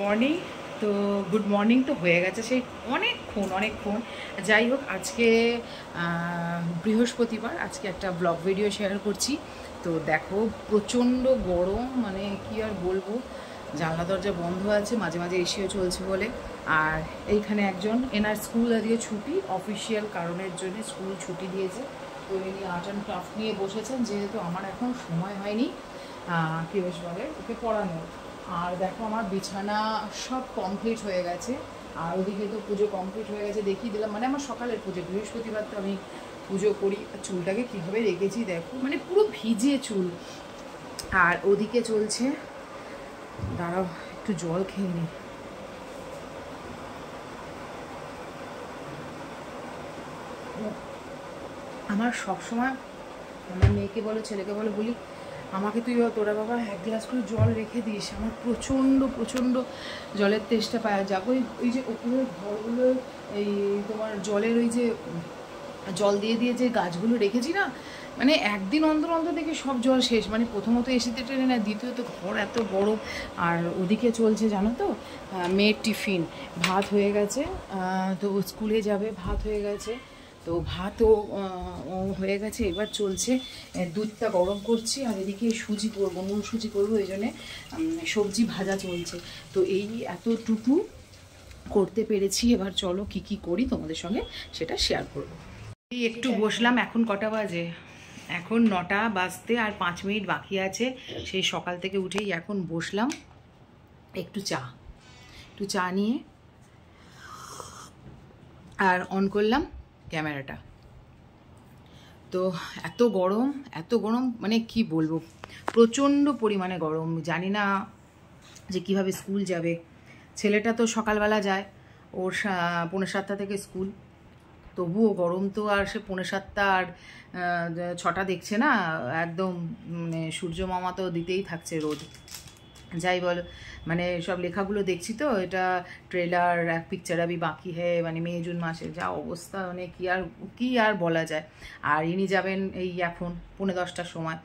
Morning. তো good morning তো হয়ে গেছে সেই অনেকক্ষণ। যাই হোক, আজকে বৃহস্পতিবার, আজকে একটা ব্লগ ভিডিও শেয়ার করছি। তো দেখো প্রচণ্ড গরম, মানে কি আর বলবো, জানলা দরজা বন্ধ আছে, মাঝে মাঝে এসিও চলছে বলে। আর এইখানে একজন, এনার স্কুল আজকে ছুটি, অফিসিয়াল কারণের জন্য স্কুল ছুটি দিয়েছে। তো ইনি আর্ট অ্যান্ড ক্রাফট নিয়ে বসেছেন, যেহেতু আমার এখন সময় হয়নি কি বেশ বলে ওকে পড়ানোর। আর দেখো আমার বিছানা সব কমপ্লিট হয়ে গেছে, আর ওদিকে তো পুজো কমপ্লিট হয়ে গেছে, দেখিয়ে দিলাম। মানে আমার সকালের পুজো, বৃহস্পতিবার তো আমি পুজো করি। চুলটাকে কীভাবে রেখেছি দেখো, মানে পুরো ভিজে চুল। আর ওদিকে চলছে, দাঁড়াও একটু জল খেয়ে নিই। আমার সবসময় আমার মেয়েকে বলো ছেলেকে বলো বলি, আমাকে তুই তোরা বাবা এক গ্লাস করে জল রেখে দিস। আমার প্রচণ্ড জলের তেষ্টা পায় যাবো। ওই যে ওপরের ঘরগুলো এই তোমার জলের ওই যে জল দিয়ে যে গাছগুলো রেখেছি না, মানে একদিন অন্তর দেখে সব জল শেষ। মানে প্রথমত এসিতে ট্রেনে না, দ্বিতীয়ত ঘর এত বড়। আর ওদিকে চলছে জানো তো মেয়ের টিফিন, ভাত হয়ে গেছে, তো স্কুলে যাবে, ভাত হয়ে গেছে। তো ভাতও হয়ে গেছে, এবার চলছে দুধটা গরম করছি। আর এদিকে সুজি করবো, নুন সুজি করবো, এই জন্যে সবজি ভাজা চলছে। তো এই এতটুকু করতে পেরেছি। এবার চলো কি করি তোমাদের সঙ্গে সেটা শেয়ার করবো। এই একটু বসলাম, এখন কটা বাজে, এখন 9টা বাজতে আর 5 মিনিট বাকি আছে। সেই সকাল থেকে উঠেই এখন বসলাম, একটু চা নিয়ে আর অন করলাম ক্যামেরাটা। তো এত গরম, মানে কি বলবো, প্রচণ্ড পরিমাণে গরম। জানি না যে কিভাবে স্কুল যাবে। ছেলেটা তো সকালবেলা যায়, ওর 7:45 থেকে স্কুল, তবুও গরম তো। আর সে 7:45 আর 6টা দেখছে না, একদম মানে সূর্য মামা তো দিতেই থাকছে রোদ। যাই বল, মানে সব লেখাগুলো দেখছি তো, এটা ট্রেলার, এক পিকচার আবি বাকি হ্যায়, মানে মে জুন মাসে যা অবস্থা, মানে কি আর বলা যায়। আর ইনি যাবেন এই এখন 9:45টার সময়।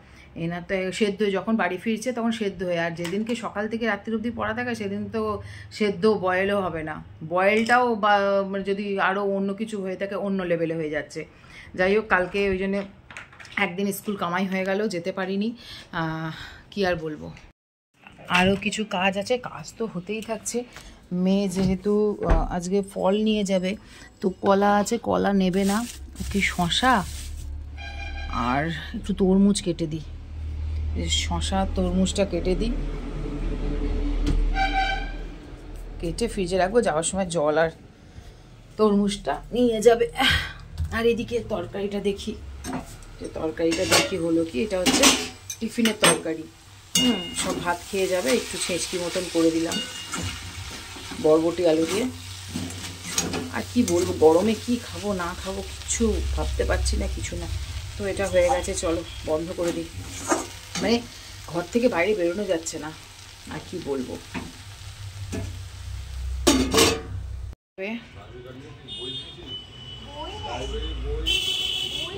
এনার তো সেদ্ধ, যখন বাড়ি ফিরছে তখন সেদ্ধ হয়ে, আর যেদিনকে সকাল থেকে রাত্রির অবধি পড়া থাকে সেদিন তো সেদ্ধ বয়েলও হবে না, বয়েলটাও বা যদি আরও অন্য কিছু হয়ে থাকে অন্য লেভেলে হয়ে যাচ্ছে। যাই হোক, কালকে ওই জন্যে একদিন স্কুল কামাই হয়ে গেল, যেতে পারিনি। কি আর বলবো, আরও কিছু কাজ আছে, কাজ তো হতেই থাকছে। মেয়ে যেহেতু আজকে ফল নিয়ে যাবে, তো কলা আছে, কলা নেবে না, কি শশা আর একটু তরমুজ কেটে দিই, শশা তরমুজটা কেটে দিই, কেটে ফ্রিজে রাখবো, যাওয়ার সময় জল আর তরমুজটা নিয়ে যাবে। আর এদিকে তরকারিটা দেখি হলো কি, এটা হচ্ছে টিফিনের তরকারি। সব ভাত খেয়ে যাবে, একটু ছেঁচকি মতন করে দিলাম বরবটি আলু দিয়ে। আর কি বলবো, গরমে কি খাবো না খাবো কিচ্ছু ভাবতে পারছি না, কিছু না। তো এটা হয়ে গেছে, চলো বন্ধ করে দিই। মানে ঘর থেকে বাইরে বেরোনো যাচ্ছে না, আর কি বলবো।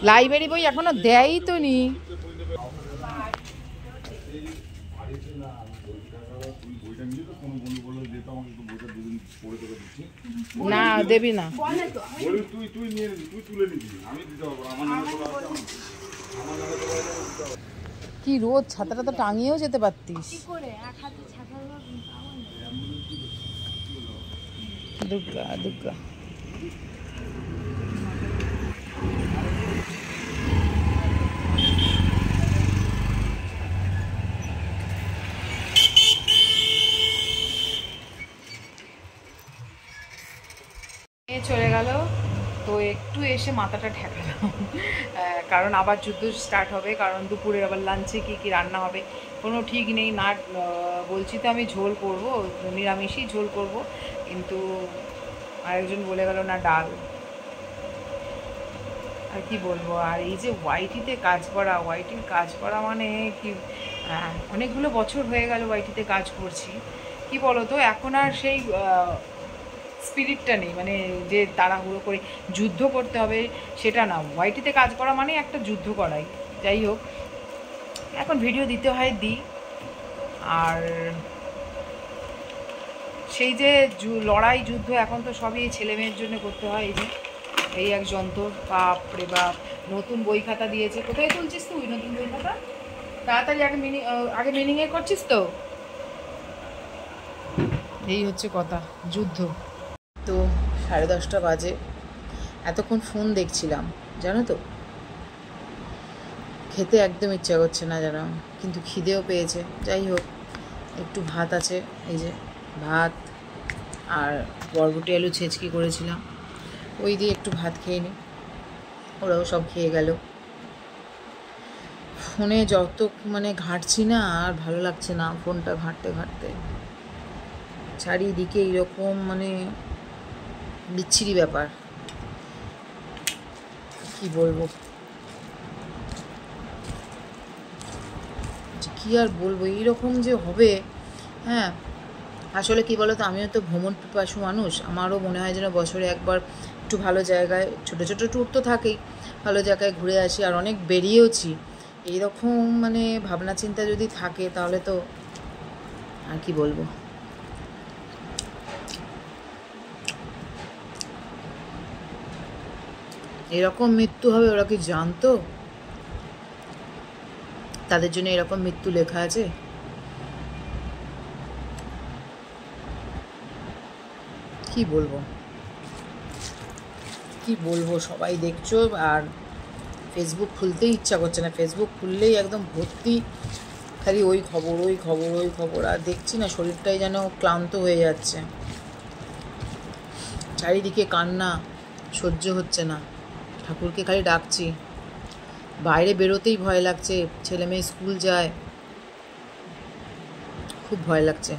লাইব্রেরি বই এখনো দেয়ই তো নি। না দেবি না, কি রোদ, ছাতাটা তো টাঙিয়েও যেতে পারতিস। দুর্গা চলে গেল। তো একটু এসে মাথাটা ঠেকালাম, কারণ আবার যুদ্ধ স্টার্ট হবে। কারণ দুপুরের আবার লাঞ্চে কি রান্না হবে কোনো ঠিক নেই না। বলছি তো আমি ঝোল করব, নিরামিষই ঝোল করব, কিন্তু আরেকজন বলে গেল না ডাল। আর কি বলবো। আর এই যে ওয়াইটির কাজ করা মানে কি, অনেকগুলো বছর হয়ে গেল ওয়াইটিতে কাজ করছি। কি বলো তো, এখন আর সেই স্পিরিটটা নেই, মানে যে তাড়াহুড়ো করে যুদ্ধ করতে হবে সেটা না। ওয়াইটিতে কাজ করা মানে একটা যুদ্ধ করাই। যাই হোক, এখন ভিডিও দিতে হয়, দিই। আর সেই যে লড়াই যুদ্ধ এখন তো সবই ছেলে মেয়ের জন্য করতে হয়। এই যে এই এক যন্ত্র, বাপ রে বাপ। নতুন বই খাতা দিয়েছে, কোথায় তুলছিস তুই নতুন বই খাতা? তাড়াতাড়ি আগে মিনিংয়ে করছিস তো। এই হচ্ছে কথা, যুদ্ধ। তো 10:30 বাজে, এতক্ষণ ফোন দেখছিলাম জানো তো, খেতে একদম ইচ্ছা করছে না জানো, কিন্তু খিদেও পেয়েছে। যাই হোক, একটু ভাত আছে, এই যে ভাত আর বরবটি আলু ছেঁচকি করেছিলাম, ওই দিয়ে একটু ভাত খেয়ে নিই। ওরাও সব খেয়ে গেল। ফোনে যত মানে ঘাঁটছি না, আর ভালো লাগছে না ফোনটা ঘাঁটতে ঘাঁটতে। চারিদিকে এরকম মানে বিচ্ছিরি ব্যাপার, কি বলবো, কি আর বলবো, এইরকম যে হবে। হ্যাঁ, আসলে কি বলো তো, আমিও তো ভ্রমণ পিপাসু মানুষ। আমারও মনে হয় যেন বছরে একবার একটু ভালো জায়গায়, ছোটো ছোটো ট্যুর তো থাকেই, ভালো জায়গায় ঘুরে আসি। আর অনেক বেরিয়েওছি। এইরকম মানে ভাবনা চিন্তা যদি থাকে তাহলে তো আর কি বলবো। এরকম মৃত্যু হবে ওরা কি জানতো? তাদের জন্য এরকম মৃত্যু লেখা আছে? কি বলবো, কি বলবো, সবাই দেখছো। আর ফেসবুক খুলতেই ইচ্ছা করছে না, ফেসবুক খুললেই একদম ভর্তি খালি ওই খবর ওই খবর ওই খবর। আর দেখছি না, শরীরটাই যেন ক্লান্ত হয়ে যাচ্ছে। চারিদিকে কান্না, সহ্য হচ্ছে না। ঠাকুরকে খালি ডাকছি, বাইরে বেরোতেই ভয় লাগছে। ছেলে মেয়ে স্কুল যায়, খুব ভয় লাগছে।